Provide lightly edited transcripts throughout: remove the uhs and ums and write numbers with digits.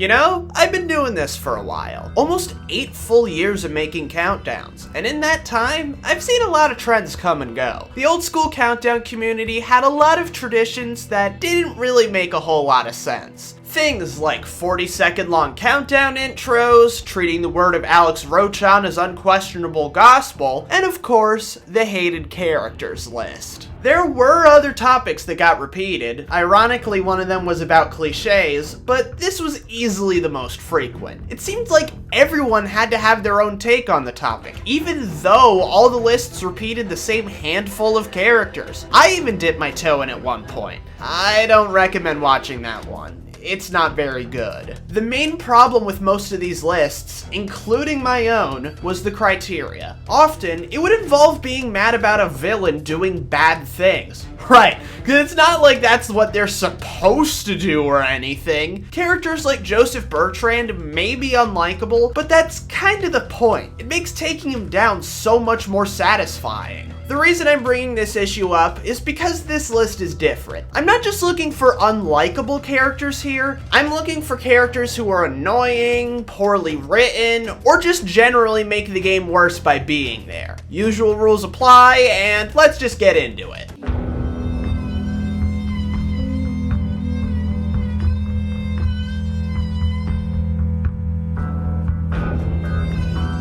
You know, I've been doing this for a while. Almost 8 full years of making countdowns, and in that time, I've seen a lot of trends come and go. The old school countdown community had a lot of traditions that didn't really make a whole lot of sense. Things like 40-second long countdown intros, treating the word of Alex Rochon as unquestionable gospel, and of course, the hated characters list. There were other topics that got repeated. Ironically, one of them was about cliches, but this was easily the most frequent. It seemed like everyone had to have their own take on the topic, even though all the lists repeated the same handful of characters. I even dipped my toe in at one point. I don't recommend watching that one. It's not very good. The main problem with most of these lists, including my own, was the criteria. Often, it would involve being mad about a villain doing bad things. Right, because it's not like that's what they're supposed to do or anything. Characters like Joseph Bertrand may be unlikable, but that's kind of the point. It makes taking him down so much more satisfying. The reason I'm bringing this issue up is because this list is different. I'm not just looking for unlikable characters here, I'm looking for characters who are annoying, poorly written, or just generally make the game worse by being there. Usual rules apply, and let's just get into it.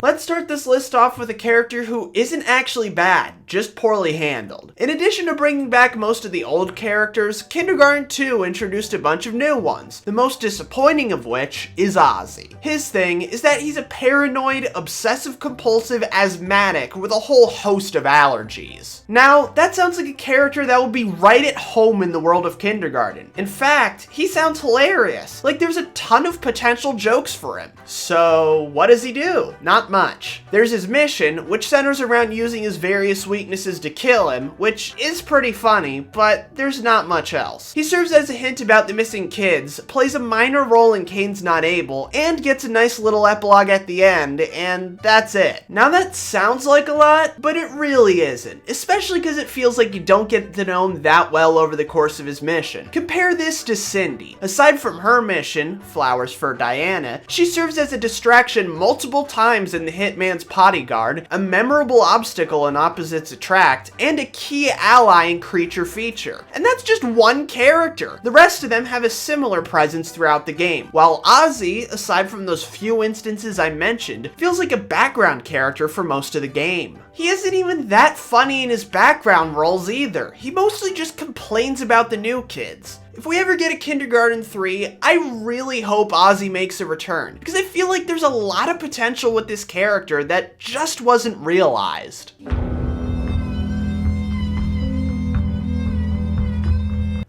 Let's start this list off with a character who isn't actually bad, just poorly handled. In addition to bringing back most of the old characters, Kindergarten 2 introduced a bunch of new ones, the most disappointing of which is Ozzy. His thing is that he's a paranoid, obsessive-compulsive asthmatic with a whole host of allergies. Now, that sounds like a character that would be right at home in the world of Kindergarten. In fact, he sounds hilarious. Like there's a ton of potential jokes for him. So, what does he do? Not much. There's his mission, which centers around using his various weaknesses to kill him, which is pretty funny, but there's not much else. He serves as a hint about the missing kids, plays a minor role in Kane's Not Able, and gets a nice little epilogue at the end, and that's it. Now that sounds like a lot, but it really isn't, especially because it feels like you don't get to know him that well over the course of his mission. Compare this to Cindy. Aside from her mission, Flowers for Diana, she serves as a distraction multiple times in The Hitman's Bodyguard, a memorable obstacle in Opposites Attract, and a key ally in Creature Feature. And that's just one character. The rest of them have a similar presence throughout the game, while Ozzy, aside from those few instances I mentioned, feels like a background character for most of the game. He isn't even that funny in his background roles either. He mostly just complains about the new kids. If we ever get a Kindergarten 3, I really hope Ozzy makes a return, because I feel like there's a lot of potential with this character that just wasn't realized.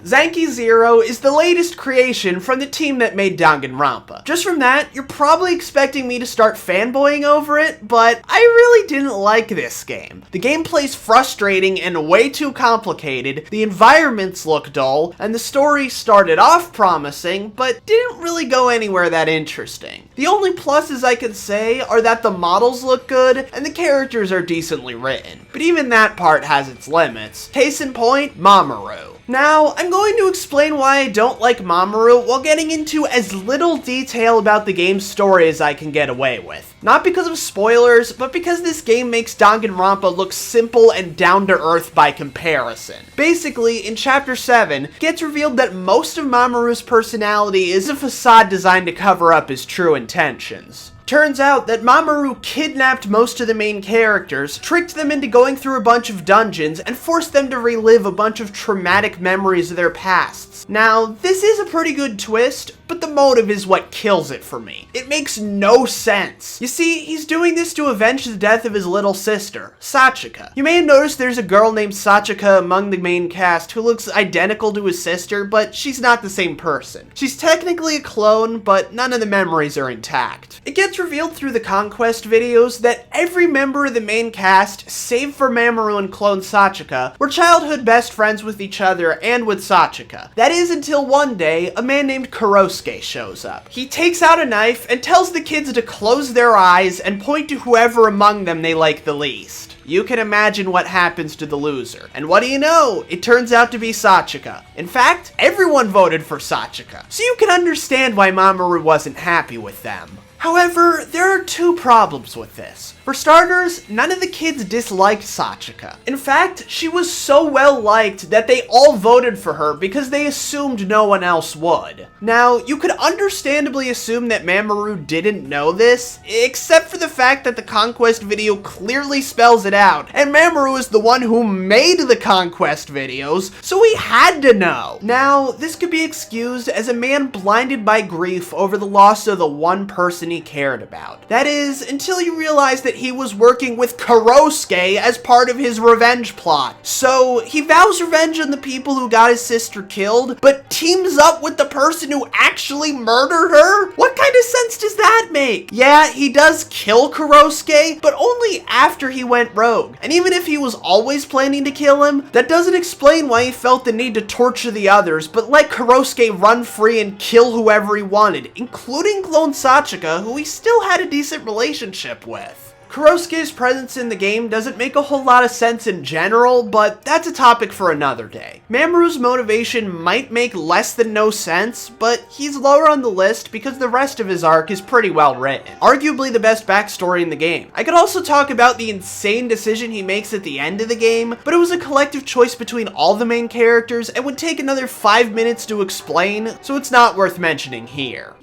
Thankee Zero is the latest creation from the team that made Danganronpa. Just from that, you're probably expecting me to start fanboying over it, but I really didn't like this game. The gameplay's frustrating and way too complicated, the environments look dull, and the story started off promising, but didn't really go anywhere that interesting. The only pluses I could say are that the models look good, and the characters are decently written. But even that part has its limits. Case in point, Mamoru. Now, I'm going to explain why I don't like Mamoru while getting into as little detail about the game's story as I can get away with. Not because of spoilers, but because this game makes Danganronpa look simple and down-to-earth by comparison. Basically, in Chapter 7, it gets revealed that most of Mamoru's personality is a facade designed to cover up his true intentions. Turns out that Mamoru kidnapped most of the main characters, tricked them into going through a bunch of dungeons, and forced them to relive a bunch of traumatic memories of their pasts. Now, this is a pretty good twist, but the motive is what kills it for me. It makes no sense. You see, he's doing this to avenge the death of his little sister, Sachika. You may have noticed there's a girl named Sachika among the main cast who looks identical to his sister, but she's not the same person. She's technically a clone, but none of the memories are intact. It gets revealed through the Conquest videos that every member of the main cast, save for Mamoru and clone Sachika, were childhood best friends with each other and with Sachika. That is until one day, a man named Kurosuke Kurosuke shows up. He takes out a knife and tells the kids to close their eyes and point to whoever among them they like the least. You can imagine what happens to the loser. And what do you know? It turns out to be Sachika. In fact, everyone voted for Sachika. So you can understand why Mamoru wasn't happy with them. However, there are two problems with this. For starters, none of the kids disliked Sachika. In fact, she was so well liked that they all voted for her because they assumed no one else would. Now, you could understandably assume that Mamoru didn't know this, except for the fact that the Conquest video clearly spells it out, and Mamoru is the one who made the Conquest videos, so he had to know. Now, this could be excused as a man blinded by grief over the loss of the one person he cared about. That is, until you realize that he was working with Kurosuke as part of his revenge plot. So he vows revenge on the people who got his sister killed, but teams up with the person who actually murdered her? What kind of sense does that make? Yeah, he does kill Kurosuke, but only after he went rogue. And even if he was always planning to kill him, that doesn't explain why he felt the need to torture the others, but let Kurosuke run free and kill whoever he wanted, including clone Sachika, who he still had a decent relationship with. Kurosuke's presence in the game doesn't make a whole lot of sense in general, but that's a topic for another day. Mamoru's motivation might make less than no sense, but he's lower on the list because the rest of his arc is pretty well written. Arguably the best backstory in the game. I could also talk about the insane decision he makes at the end of the game, but it was a collective choice between all the main characters and would take another 5 minutes to explain, so it's not worth mentioning here.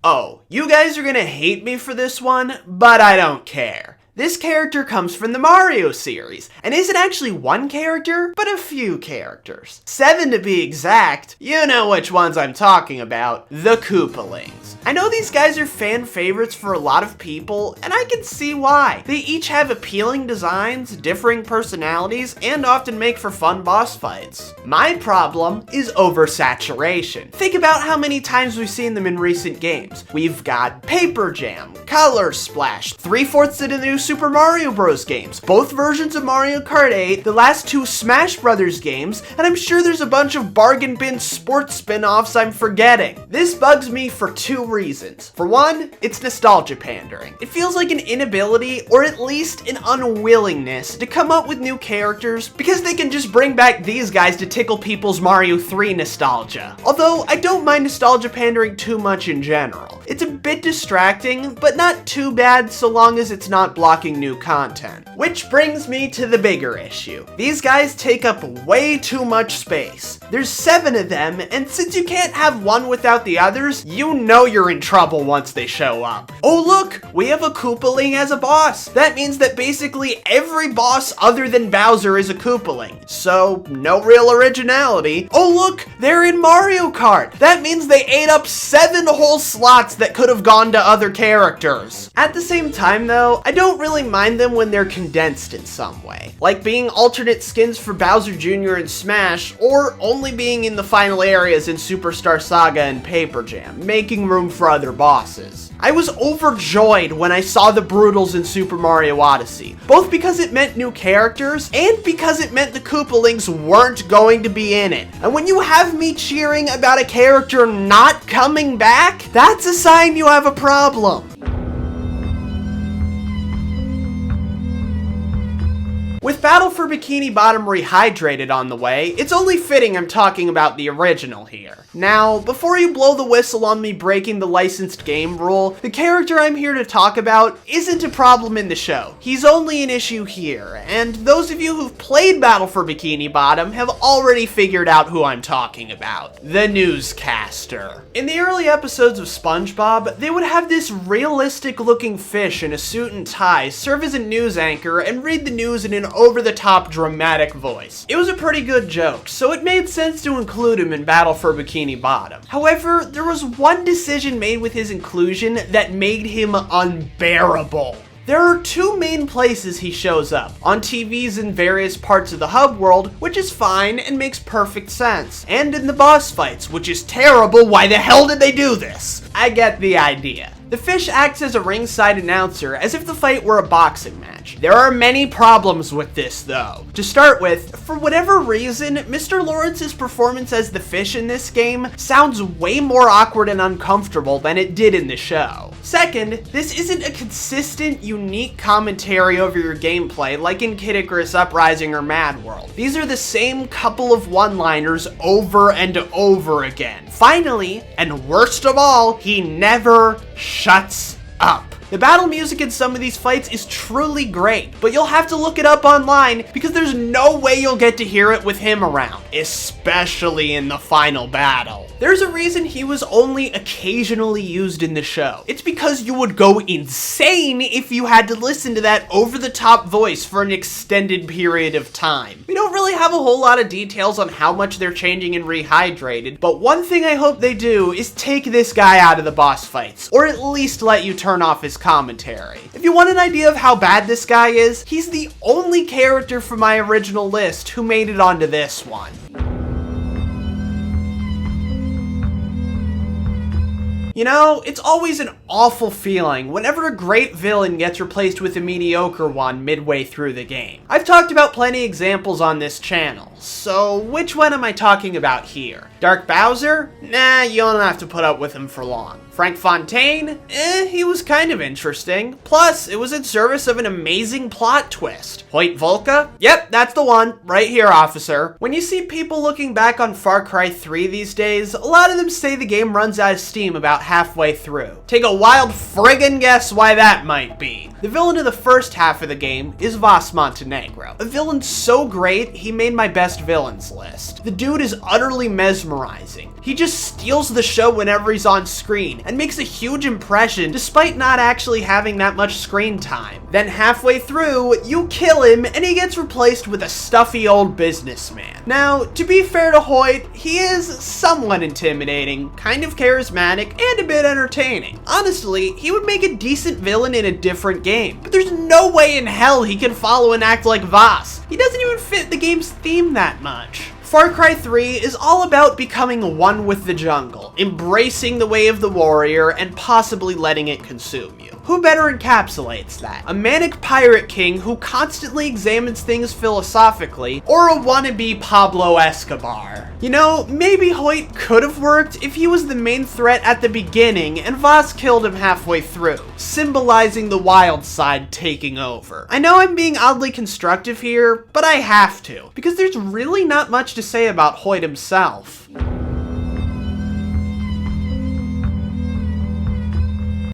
Oh, you guys are gonna hate me for this one, but I don't care. This character comes from the Mario series, and isn't actually one character, but a few characters. 7 to be exact. You know which ones I'm talking about. The Koopalings. I know these guys are fan favorites for a lot of people, and I can see why. They each have appealing designs, differing personalities, and often make for fun boss fights. My problem is oversaturation. Think about how many times we've seen them in recent games. We've got Paper Jam, Color Splash, 3/4 of the new Super Mario Bros. Games, both versions of Mario Kart 8, the last 2 Smash Brothers games, and I'm sure there's a bunch of bargain bin sports spin-offs I'm forgetting. This bugs me for 2 reasons. For one, it's nostalgia pandering. It feels like an inability, or at least an unwillingness, to come up with new characters because they can just bring back these guys to tickle people's Mario 3 nostalgia. Although, I don't mind nostalgia pandering too much in general. It's a bit distracting, but not too bad so long as it's not blocking new content. Which brings me to the bigger issue. These guys take up way too much space. There's 7 of them, and since you can't have one without the others, you know you're in trouble once they show up. Oh look, we have a Koopaling as a boss. That means that basically every boss other than Bowser is a Koopaling. So, no real originality. Oh look, they're in Mario Kart. That means they ate up 7 whole slots that could have gone to other characters. At the same time though, I don't really mind them when they're condensed in some way. Like being alternate skins for Bowser Jr. in Smash, or only being in the final areas in Superstar Saga and Paper Jam, making room for other bosses. I was overjoyed when I saw the Brutals in Super Mario Odyssey, both because it meant new characters, and because it meant the Koopalings weren't going to be in it. And when you have me cheering about a character not coming back, that's a sign you have a problem. With Battle for Bikini Bottom Rehydrated on the way, it's only fitting I'm talking about the original here. Now, before you blow the whistle on me breaking the licensed game rule, the character I'm here to talk about isn't a problem in the show. He's only an issue here, and those of you who've played Battle for Bikini Bottom have already figured out who I'm talking about. The newscaster. In the early episodes of SpongeBob, they would have this realistic looking fish in a suit and tie serve as a news anchor and read the news in an over-the-top dramatic voice. It was a pretty good joke, so it made sense to include him in Battle for Bikini Bottom. However, there was one decision made with his inclusion that made him unbearable. There are 2 main places he shows up, on TVs in various parts of the hub world, which is fine and makes perfect sense, and in the boss fights, which is terrible. Why the hell did they do this? I get the idea. The fish acts as a ringside announcer as if the fight were a boxing match. match. There are many problems with this though. To start with, for whatever reason, Mr. Lawrence's performance as the fish in this game sounds way more awkward and uncomfortable than it did in the show. Second, this isn't a consistent, unique commentary over your gameplay like in Kid Icarus Uprising or Mad World. These are the same couple of one-liners over and over again. Finally, and worst of all, he never shuts up. The battle music in some of these fights is truly great, but you'll have to look it up online because there's no way you'll get to hear it with him around, especially in the final battle. There's a reason he was only occasionally used in the show. It's because you would go insane if you had to listen to that over-the-top voice for an extended period of time. We don't really have a whole lot of details on how much they're changing and rehydrated, but one thing I hope they do is take this guy out of the boss fights, or at least let you turn off his commentary. If you want an idea of how bad this guy is, he's the only character from my original list who made it onto this one. You know, it's always an awful feeling whenever a great villain gets replaced with a mediocre one midway through the game. I've talked about plenty of examples on this channel, so which one am I talking about here? Dark Bowser? Nah, you don't have to put up with him for long. Frank Fontaine? He was kind of interesting. Plus, it was in service of an amazing plot twist. Hoyt Volca? Yep, that's the one. Right here, officer. When you see people looking back on Far Cry 3 these days, a lot of them say the game runs out of steam about halfway through. Take a wild friggin' guess why that might be. The villain of the first half of the game is Vas Montenegro. A villain so great, he made my best villains list. The dude is utterly mesmerizing. He just steals the show whenever he's on screen and makes a huge impression despite not actually having that much screen time. Then halfway through, you kill him and he gets replaced with a stuffy old businessman. Now, to be fair to Hoyt, he is somewhat intimidating, kind of charismatic, and a bit entertaining. Honestly, he would make a decent villain in a different game, but there's no way in hell he can follow and act like Vas. He doesn't even fit the game's theme that much. Far Cry 3 is all about becoming one with the jungle, embracing the way of the warrior, and possibly letting it consume you. Who better encapsulates that? A manic pirate king who constantly examines things philosophically, or a wannabe Pablo Escobar? You know, maybe Hoyt could have worked if he was the main threat at the beginning and Vas killed him halfway through, symbolizing the wild side taking over. I know I'm being oddly constructive here, but I have to, because there's really not much to say about Hoyt himself.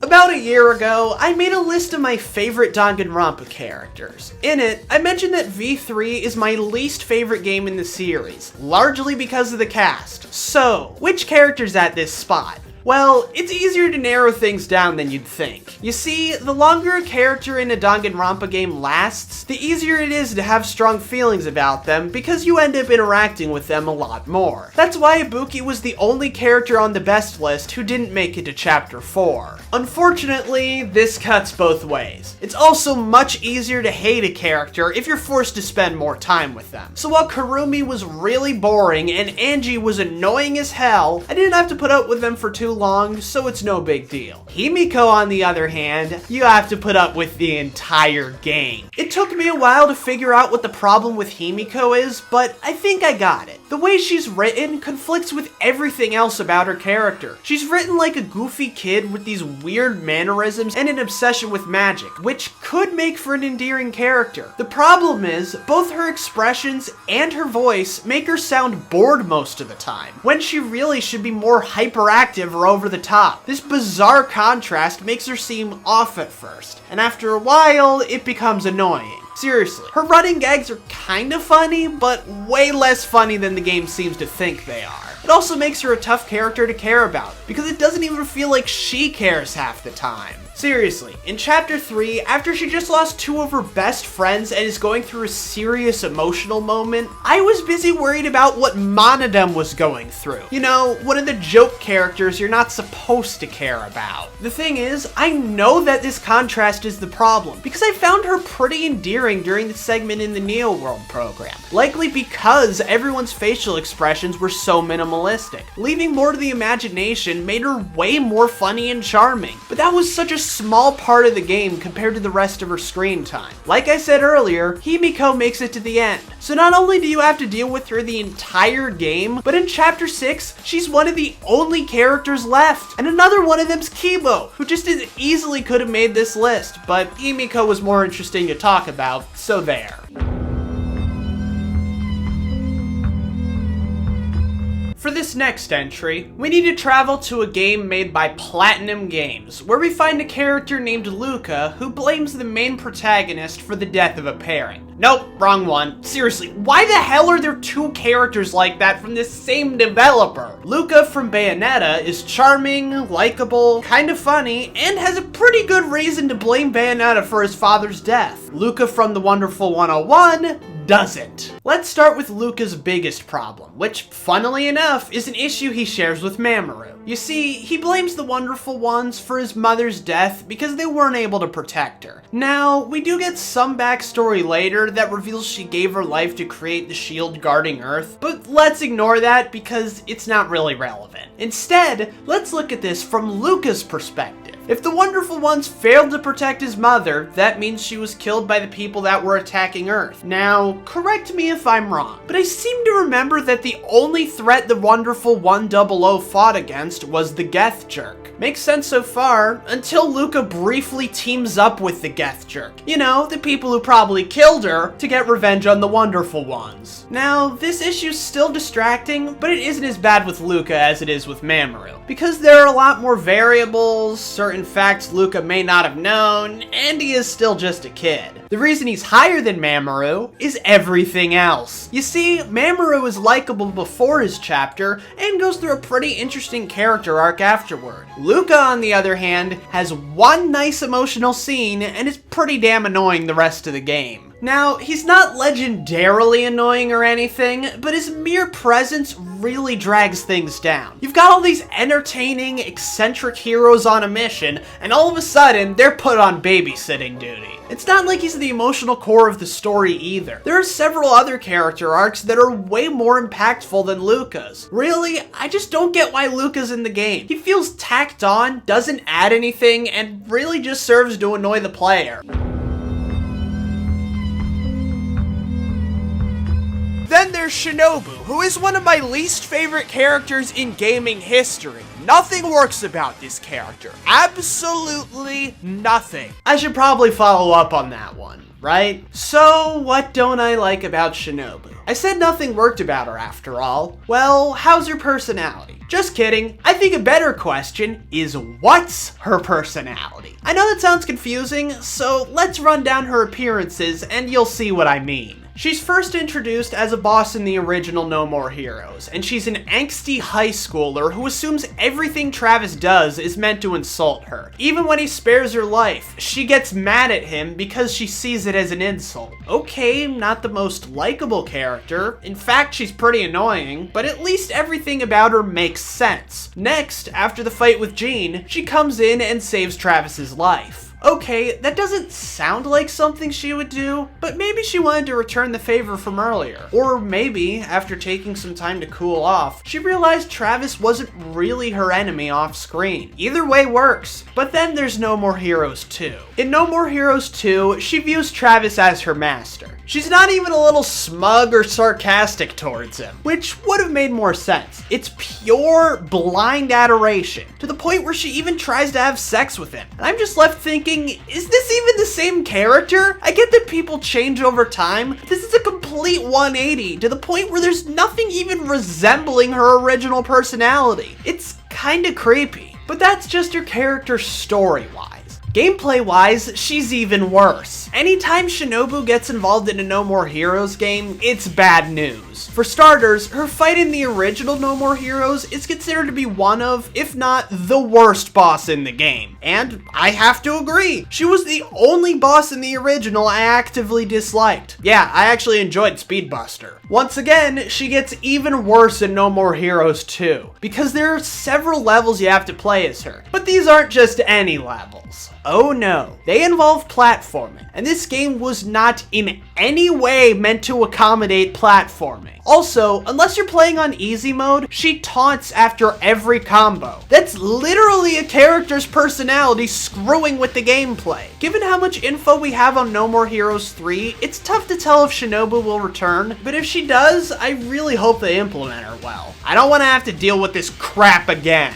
About a year ago, I made a list of my favorite Danganronpa characters. In it, I mentioned that V3 is my least favorite game in the series, largely because of the cast. So, which character's at this spot? Well, it's easier to narrow things down than you'd think. You see, the longer a character in a Danganronpa game lasts, the easier it is to have strong feelings about them because you end up interacting with them a lot more. That's why Ibuki was the only character on the best list who didn't make it to Chapter 4. Unfortunately, this cuts both ways. It's also much easier to hate a character if you're forced to spend more time with them. So while Kurumi was really boring and Angie was annoying as hell, I didn't have to put up with them for too long, so it's no big deal. Himiko, on the other hand, you have to put up with the entire game. It took me a while to figure out what the problem with Himiko is, but I think I got it. The way she's written conflicts with everything else about her character. She's written like a goofy kid with these weird mannerisms and an obsession with magic, which could make for an endearing character. The problem is, both her expressions and her voice make her sound bored most of the time, when she really should be more hyperactive or over the top. This bizarre contrast makes her seem off at first, and after a while, it becomes annoying. Seriously, her running gags are kind of funny, but way less funny than the game seems to think they are. It also makes her a tough character to care about, because it doesn't even feel like she cares half the time. Seriously, in Chapter 3, after she just lost two of her best friends and is going through a serious emotional moment, I was busy worried about what Monodem was going through. You know, one of the joke characters you're not supposed to care about. The thing is, I know that this contrast is the problem, because I found her pretty endearing during the segment in the Neo World program. Likely because everyone's facial expressions were so minimalistic. Leaving more to the imagination made her way more funny and charming. But that was such a small part of the game compared to the rest of her screen time. Like I said earlier, Hemiko makes it to the end. So not only do you have to deal with her the entire game, but in Chapter 6, she's one of the only characters left. And another one of them's Kibo, who just as easily could have made this list, but Hemiko was more interesting to talk about, so there. For this next entry, we need to travel to a game made by Platinum Games, where we find a character named Luca who blames the main protagonist for the death of a parent. Nope, wrong one. Seriously, why the hell are there two characters like that from the same developer? Luca from Bayonetta is charming, likable, kind of funny, and has a pretty good reason to blame Bayonetta for his father's death. Luca from The Wonderful 101 doesn't. Let's start with Luca's biggest problem, which, funnily enough, is an issue he shares with Mamoru. You see, he blames the Wonderful Ones for his mother's death because they weren't able to protect her. Now, we do get some backstory later that reveals she gave her life to create the shield guarding Earth, but let's ignore that because it's not really relevant. Instead, let's look at this from Luca's perspective. If the Wonderful Ones failed to protect his mother, that means she was killed by the people that were attacking Earth. Now, correct me if I'm wrong, but I seem to remember that the only threat the Wonderful 100 fought against was the Geth Jerk. Makes sense so far, until Luca briefly teams up with the Geth Jerk. You know, the people who probably killed her to get revenge on the Wonderful Ones. Now, this issue's still distracting, but it isn't as bad with Luca as it is with Mamoru, because there are a lot more variables, certain facts Luca may not have known, and he is still just a kid. The reason he's higher than Mamoru is everything else. You see, Mamoru is likable before his chapter and goes through a pretty interesting character arc afterward. Luca, on the other hand, has one nice emotional scene and is pretty damn annoying the rest of the game. Now, he's not legendarily annoying or anything, but his mere presence really drags things down. You've got all these entertaining, eccentric heroes on a mission, and all of a sudden, they're put on babysitting duty. It's not like he's the emotional core of the story either. There are several other character arcs that are way more impactful than Luca's. Really, I just don't get why Luca's in the game. He feels tacked on, doesn't add anything, and really just serves to annoy the player. Then there's Shinobi, who is one of my least favorite characters in gaming history. Nothing works about this character. Absolutely nothing. I should probably follow up on that one, right? So, what don't I like about Shinobi? I said nothing worked about her after all. Well, how's her personality? Just kidding. I think a better question is, what's her personality? I know that sounds confusing, so let's run down her appearances and you'll see what I mean. She's first introduced as a boss in the original No More Heroes, and she's an angsty high schooler who assumes everything Travis does is meant to insult her. Even when he spares her life, she gets mad at him because she sees it as an insult. Okay, not the most likable character. In fact, she's pretty annoying, but at least everything about her makes sense. Next, after the fight with Jean, she comes in and saves Travis's life. Okay, that doesn't sound like something she would do, but maybe she wanted to return the favor from earlier. Or maybe, after taking some time to cool off, she realized Travis wasn't really her enemy off screen. Either way works. But then there's No More Heroes 2. In No More Heroes 2, she views Travis as her master. She's not even a little smug or sarcastic towards him, which would have made more sense. It's pure, blind adoration, to the point where she even tries to have sex with him. And I'm just left thinking, is this even the same character? I get that people change over time, but this is a complete 180, to the point where there's nothing even resembling her original personality. It's kinda creepy, but that's just her character story-wise. Gameplay-wise, she's even worse. Anytime Shinobi gets involved in a No More Heroes game, it's bad news. For starters, her fight in the original No More Heroes is considered to be one of, if not the worst boss in the game. And I have to agree, she was the only boss in the original I actively disliked. Yeah, I actually enjoyed Speedbuster. Once again, she gets even worse in No More Heroes 2, because there are several levels you have to play as her. But these aren't just any levels. Oh no, they involve platforming, and this game was not in any way meant to accommodate platforming. me. Also, unless you're playing on easy mode, she taunts after every combo. That's literally a character's personality screwing with the gameplay. Given how much info we have on No More Heroes 3, it's tough to tell if Shinobi will return, but if she does, I really hope they implement her well. I don't want to have to deal with this crap again.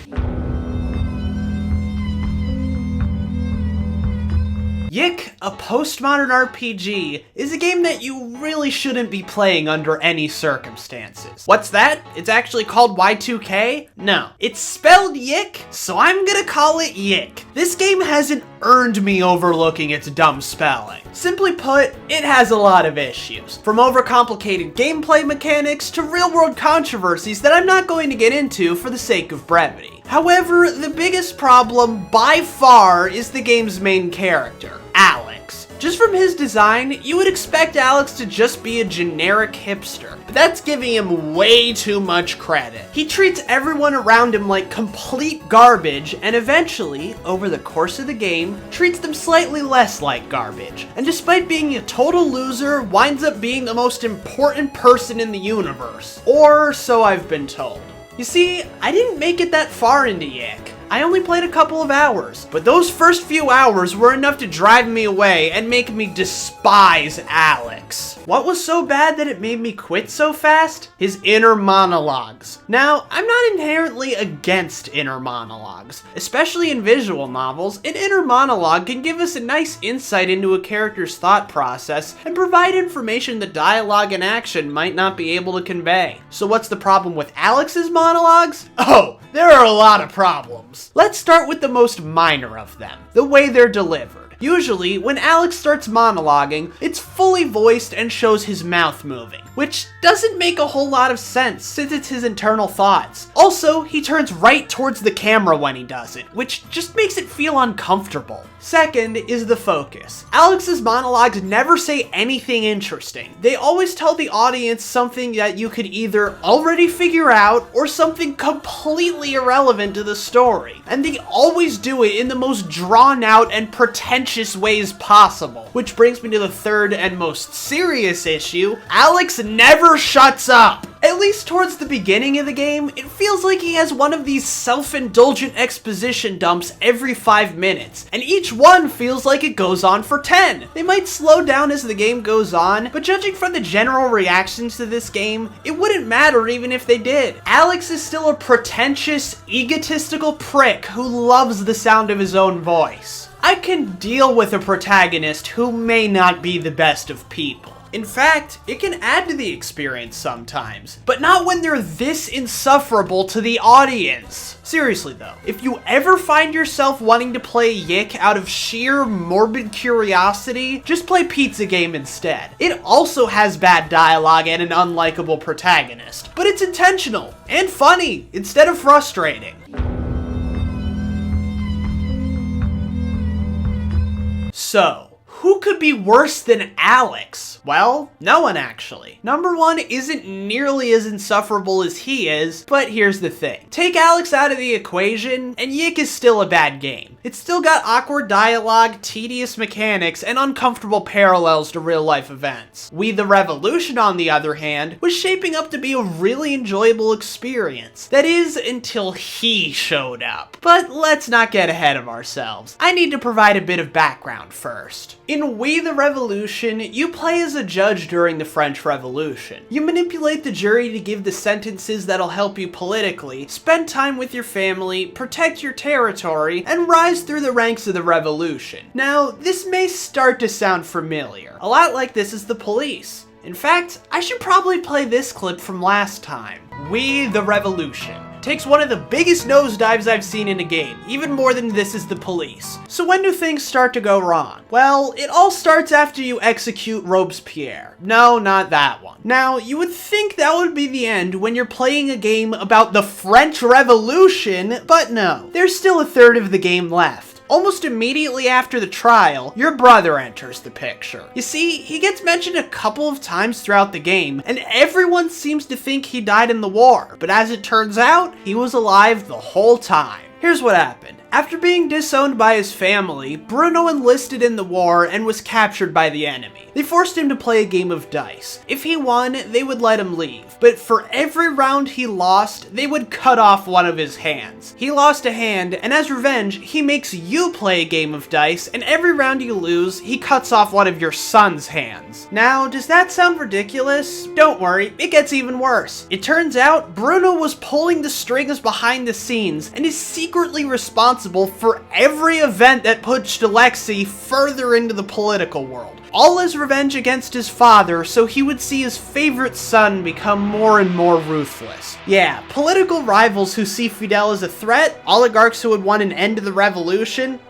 Yick, a postmodern RPG, is a game that you really shouldn't be playing under any circumstances. What's that? It's actually called Y2K? No. It's spelled Yick, so I'm gonna call it Yick. This game hasn't earned me overlooking its dumb spelling. Simply put, it has a lot of issues. From overcomplicated gameplay mechanics to real-world controversies that I'm not going to get into for the sake of brevity. However, the biggest problem by far is the game's main character, Alex. Just from his design, you would expect Alex to just be a generic hipster, but that's giving him way too much credit. He treats everyone around him like complete garbage, and eventually, over the course of the game, treats them slightly less like garbage. And despite being a total loser, winds up being the most important person in the universe. Or so I've been told. You see, I didn't make it that far into Yick. I only played a couple of hours, but those first few hours were enough to drive me away and make me despise Alex. What was so bad that it made me quit so fast? His inner monologues. Now, I'm not inherently against inner monologues. Especially in visual novels, an inner monologue can give us a nice insight into a character's thought process and provide information that dialogue and action might not be able to convey. So what's the problem with Alex's monologues? Oh, there are a lot of problems. Let's start with the most minor of them, the way they're delivered. Usually, when Alex starts monologuing, it's fully voiced and shows his mouth moving, which doesn't make a whole lot of sense since it's his internal thoughts. Also, he turns right towards the camera when he does it, which just makes it feel uncomfortable. Second is the focus. Alex's monologues never say anything interesting. They always tell the audience something that you could either already figure out or something completely irrelevant to the story. And they always do it in the most drawn out and pretentious ways possible. Which brings me to the third and most serious issue. Alex never shuts up. At least towards the beginning of the game, it feels like he has one of these self-indulgent exposition dumps every 5 minutes, and each one feels like it goes on for 10. They might slow down as the game goes on, but judging from the general reactions to this game, it wouldn't matter even if they did. Alex is still a pretentious, egotistical prick who loves the sound of his own voice. I can deal with a protagonist who may not be the best of people. In fact, it can add to the experience sometimes, but not when they're this insufferable to the audience. Seriously though, if you ever find yourself wanting to play Yick out of sheer morbid curiosity, just play Pizza Game instead. It also has bad dialogue and an unlikable protagonist, but it's intentional and funny instead of frustrating. So, who could be worse than Alex? Well, no one actually. Number one isn't nearly as insufferable as he is, but here's the thing. Take Alex out of the equation, and Yick is still a bad game. It's still got awkward dialogue, tedious mechanics, and uncomfortable parallels to real-life events. We the Revolution, on the other hand, was shaping up to be a really enjoyable experience. That is, until he showed up. But let's not get ahead of ourselves. I need to provide a bit of background first. In We the Revolution, you play as a judge during the French Revolution. You manipulate the jury to give the sentences that'll help you politically, spend time with your family, protect your territory, and rise through the ranks of the revolution. Now, this may start to sound familiar. A lot like this is the police. In fact, I should probably play this clip from last time. We the Revolution takes one of the biggest nosedives I've seen in a game, even more than This Is the Police. So when do things start to go wrong? Well, it all starts after you execute Robespierre. No, not that one. Now, you would think that would be the end when you're playing a game about the French Revolution, but no. There's still a third of the game left. Almost immediately after the trial, your brother enters the picture. You see, he gets mentioned a couple of times throughout the game, and everyone seems to think he died in the war, but as it turns out, he was alive the whole time. Here's what happened. After being disowned by his family, Bruno enlisted in the war and was captured by the enemy. They forced him to play a game of dice. If he won, they would let him leave, but for every round he lost, they would cut off one of his hands. He lost a hand, and as revenge, he makes you play a game of dice, and every round you lose, he cuts off one of your son's hands. Now, does that sound ridiculous? Don't worry, it gets even worse. It turns out, Bruno was pulling the strings behind the scenes, and is secretly responsible for every event that pushed Alexei further into the political world. All as revenge against his father, so he would see his favorite son become more and more ruthless. Yeah, political rivals who see Fidel as a threat, oligarchs who would want an end to the revolution,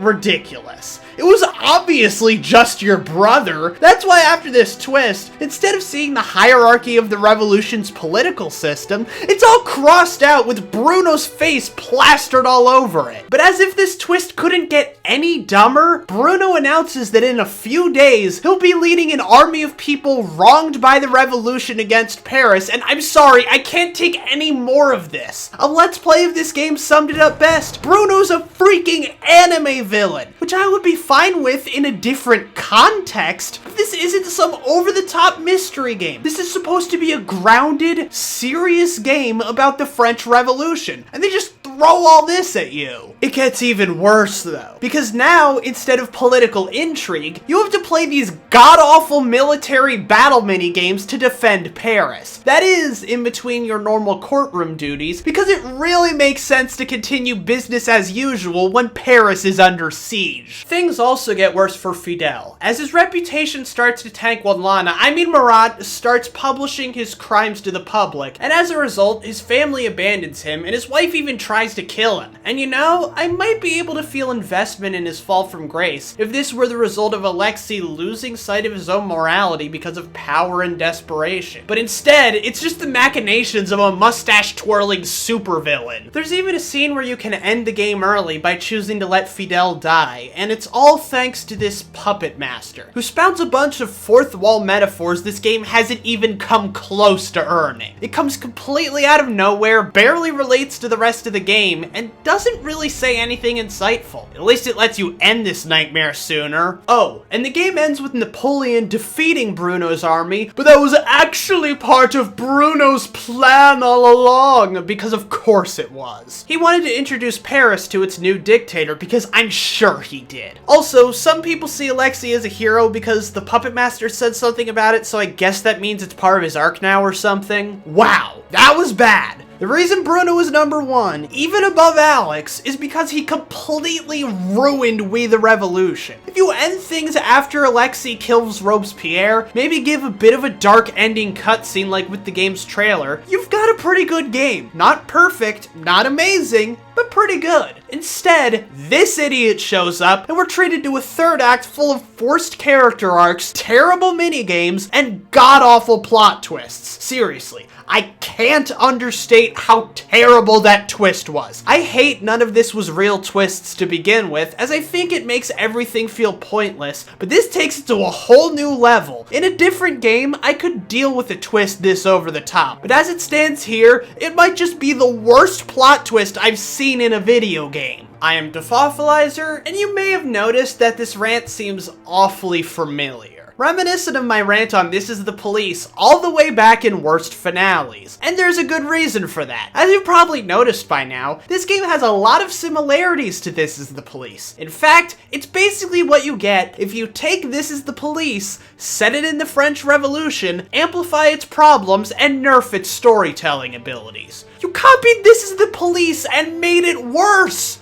ridiculous. It was obviously just your brother. That's why after this twist, instead of seeing the hierarchy of the revolution's political system, it's all crossed out with Bruno's face plastered all over it. But as if this twist couldn't get any dumber, Bruno announces that in a few days, he'll be leading an army of people wronged by the revolution against Paris, and I'm sorry, I can't take any more of this. A Let's Play of this game summed it up best. Bruno's a freaking anime villain, which I would be fine with in a different context, but this isn't some over-the-top mystery game. This is supposed to be a grounded, serious game about the French Revolution, and they just throw all this at you. It gets even worse though, because now, instead of political intrigue, you have to play these god-awful military battle minigames to defend Paris. That is, in between your normal courtroom duties, because it really makes sense to continue business as usual when Paris is under siege. Things also get worse for Fidel. As his reputation starts to tank when Marat starts publishing his crimes to the public, and as a result, his family abandons him, and his wife even tries to kill him. And you know, I might be able to feel investment in his fall from grace if this were the result of Alexei losing sight of his own morality because of power and desperation. But instead, it's just the machinations of a mustache-twirling supervillain. There's even a scene where you can end the game early by choosing to let Fidel die, and it's all thanks to this puppet master, who spouts a bunch of fourth wall metaphors this game hasn't even come close to earning. It comes completely out of nowhere, barely relates to the rest of the game, and doesn't really say anything insightful. At least it lets you end this nightmare sooner. Oh, and the game ends with Napoleon defeating Bruno's army, but that was actually part of Bruno's plan all along, because of course it was. He wanted to introduce Paris to its new dictator, because I'm sure he did. Also, some people see Alexei as a hero because the puppet master said something about it, so I guess that means it's part of his arc now or something. Wow, that was bad. The reason Bruno is number one, even above Alex, is because he completely ruined We the Revolution. If you end things after Alexei kills Robespierre, maybe give a bit of a dark ending cutscene like with the game's trailer, you've got a pretty good game. Not perfect, not amazing, but pretty good. Instead, this idiot shows up, and we're treated to a third act full of forced character arcs, terrible minigames, and god-awful plot twists. Seriously, I can't understate how terrible that twist was. I hate none of this was real twists to begin with, as I think it makes everything feel pointless, but this takes it to a whole new level. In a different game, I could deal with a twist this over the top, but as it stands here, it might just be the worst plot twist I've seen in a video game. I am Dafawfulizer, and you may have noticed that this rant seems awfully familiar. Reminiscent of my rant on This Is the Police all the way back in Worst Finales. And there's a good reason for that. As you've probably noticed by now, this game has a lot of similarities to This Is the Police. In fact, it's basically what you get if you take This Is the Police, set it in the French Revolution, amplify its problems, and nerf its storytelling abilities. You copied This Is the Police and made it worse!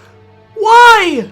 Why?